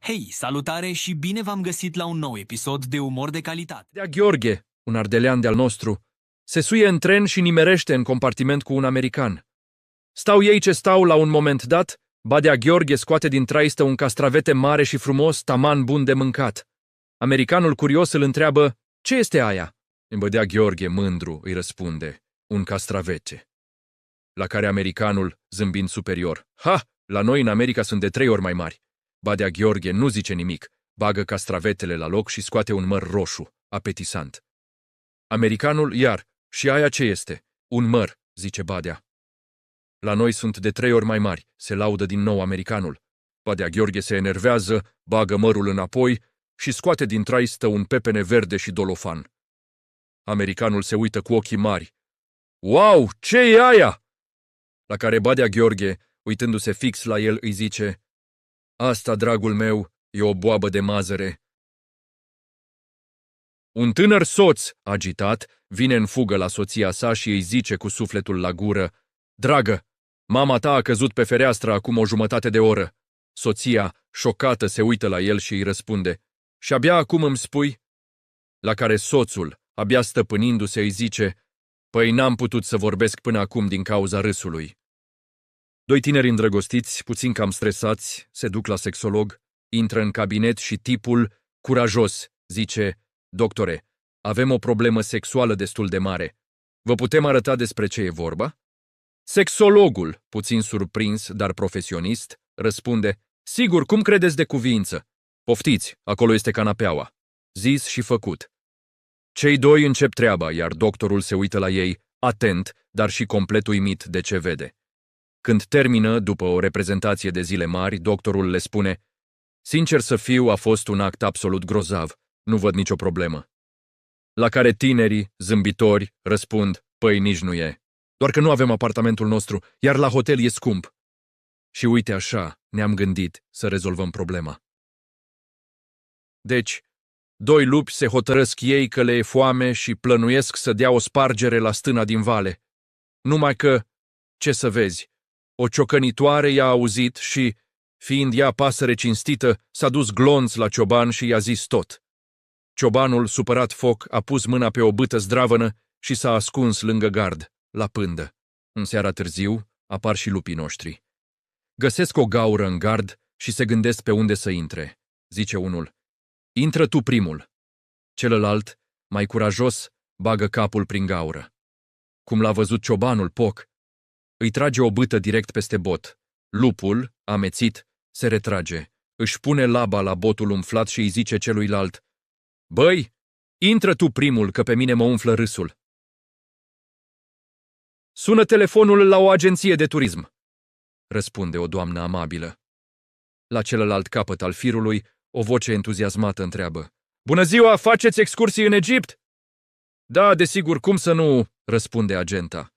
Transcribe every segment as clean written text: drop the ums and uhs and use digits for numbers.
Hei, salutare și bine v-am găsit la un nou episod de umor de calitate. Badea Gheorghe, un ardelean de-al nostru, se suie în tren și nimerește în compartiment cu un american. Stau ei ce stau, la un moment dat, Badea Gheorghe scoate din traistă un castravete mare și frumos, taman bun de mâncat. Americanul curios îl întreabă, ce este aia? Badea Gheorghe, mândru, îi răspunde, un castravete. La care americanul, zâmbind superior, ha, la noi în America sunt de 3 ori mai mari. Badea Gheorghe nu zice nimic, bagă castravetele la loc și scoate un măr roșu, apetisant. Americanul, iar, și aia ce este? Un măr, zice Badea. La noi sunt de 3 ori mai mari, se laudă din nou americanul. Badea Gheorghe se enervează, bagă mărul înapoi și scoate din traistă un pepene verde și dolofan. Americanul se uită cu ochii mari. Wow, ce e aia? La care Badea Gheorghe, uitându-se fix la el, îi zice, asta, dragul meu, e o boabă de mazăre. Un tânăr soț, agitat, vine în fugă la soția sa și îi zice cu sufletul la gură, dragă, mama ta a căzut pe fereastră acum o jumătate de oră. Soția, șocată, se uită la el și îi răspunde, și abia acum îmi spui? La care soțul, abia stăpânindu-se, îi zice, păi n-am putut să vorbesc până acum din cauza râsului. 2 tineri îndrăgostiți, puțin cam stresați, se duc la sexolog, intră în cabinet și tipul, curajos, zice, doctore, avem o problemă sexuală destul de mare. Vă putem arăta despre ce e vorba? Sexologul, puțin surprins, dar profesionist, răspunde, sigur, cum credeți de cuviință? Poftiți, acolo este canapeaua. Zis și făcut. Cei 2 încep treaba, iar doctorul se uită la ei, atent, dar și complet uimit de ce vede. Când termină, după o reprezentație de zile mari, doctorul le spune, sincer să fiu, a fost un act absolut grozav, nu văd nicio problemă. La care tinerii, zâmbitori, răspund, păi nici nu e, doar că nu avem apartamentul nostru, iar la hotel e scump. Și uite așa, ne-am gândit să rezolvăm problema. Deci, 2 lupi se hotărăsc ei că le e foame și plănuiesc să dea o spargere la stâna din vale. Numai că, ce să vezi, o ciocănitoare i-a auzit și, fiind ea pasăre cinstită, s-a dus glonț la cioban și i-a zis tot. Ciobanul, supărat foc, a pus mâna pe o bâtă zdravănă și s-a ascuns lângă gard, la pândă. În seara târziu, apar și lupii noștri. Găsesc o gaură în gard și se gândesc pe unde să intre. Zice unul, intră tu primul. Celălalt, mai curajos, bagă capul prin gaură. Cum l-a văzut ciobanul, poc, îi trage o bâtă direct peste bot. Lupul, amețit, se retrage, își pune laba la botul umflat și îi zice celuilalt, băi, intră tu primul, că pe mine mă umflă râsul. Sună telefonul la o agenție de turism, răspunde o doamnă amabilă. La celălalt capăt al firului, o voce entuziasmată întreabă, bună ziua, faceți excursii în Egipt? Da, desigur, cum să nu, răspunde agenta.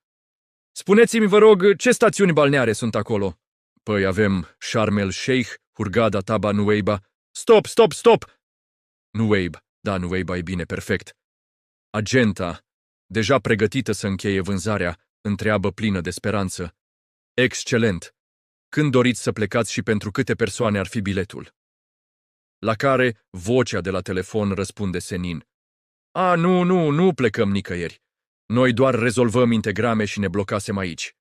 Spuneți-mi, vă rog, ce stațiuni balneare sunt acolo? Păi avem Sharm el Sheikh, Hurghada, Taba, Nuweiba. Stop! Nuweiba, da, Nuweiba e bine, perfect. Agenta, deja pregătită să încheie vânzarea, întreabă plină de speranță. Excelent! Când doriți să plecați și pentru câte persoane ar fi biletul? La care vocea de la telefon răspunde senin. A, nu plecăm nicăieri. Noi doar rezolvăm integrame și ne blocasem aici.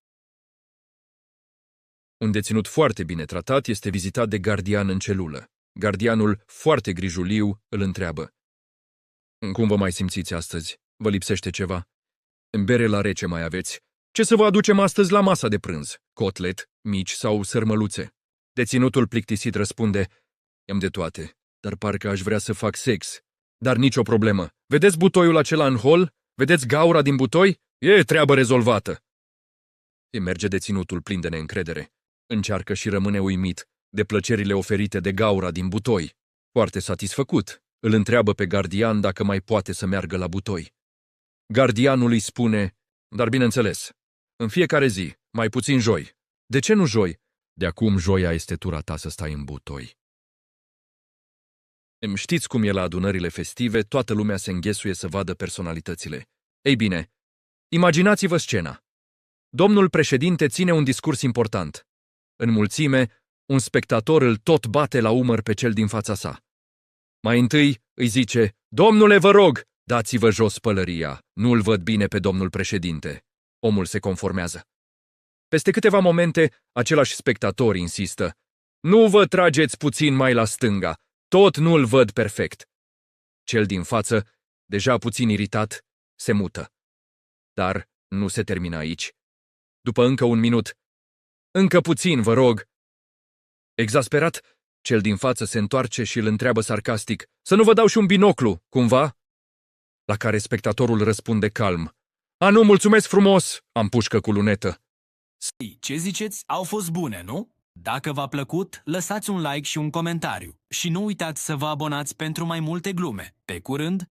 Un deținut foarte bine tratat este vizitat de gardian în celulă. Gardianul, foarte grijuliu, îl întreabă. Cum vă mai simțiți astăzi? Vă lipsește ceva? Bere la rece mai aveți? Ce să vă aducem astăzi la masa de prânz? Cotlet, mici sau sărmăluțe? Deținutul plictisit răspunde, am de toate, dar parcă aș vrea să fac sex. Dar nicio problemă. Vedeți butoiul acela în hol? Vedeți gaura din butoi? E treabă rezolvată. Merge deținutul plin de neîncredere. Încearcă și rămâne uimit de plăcerile oferite de gaura din butoi. Foarte satisfăcut, îl întreabă pe gardian dacă mai poate să meargă la butoi. Gardianul îi spune, dar bineînțeles, în fiecare zi, mai puțin joi. De ce nu joi? De acum joia este tura ta să stai în butoi. Știți cum e la adunările festive, toată lumea se înghesuie să vadă personalitățile. Ei bine, imaginați-vă scena. Domnul președinte ține un discurs important. În mulțime, un spectator îl tot bate la umăr pe cel din fața sa. Mai întâi îi zice: "Domnule, vă rog, dați-vă jos pălăria, nu-l văd bine pe domnul președinte." Omul se conformează. Peste câteva momente, același spectator insistă: "Nu vă trageți puțin mai la stânga, tot nu-l văd perfect." Cel din față, deja puțin iritat, se mută. Dar nu se termină aici. După încă un minut: "Încă puțin, vă rog." Exasperat, cel din față se întoarce și îl întreabă sarcastic: "Să nu vă dau și un binoclu, cumva?" La care spectatorul răspunde calm: "A, nu, mulțumesc frumos, am pușcă cu lunetă." Ce ziceți? Au fost bune, nu? Dacă v-a plăcut, lăsați un like și un comentariu. Și nu uitați să vă abonați pentru mai multe glume. Pe curând!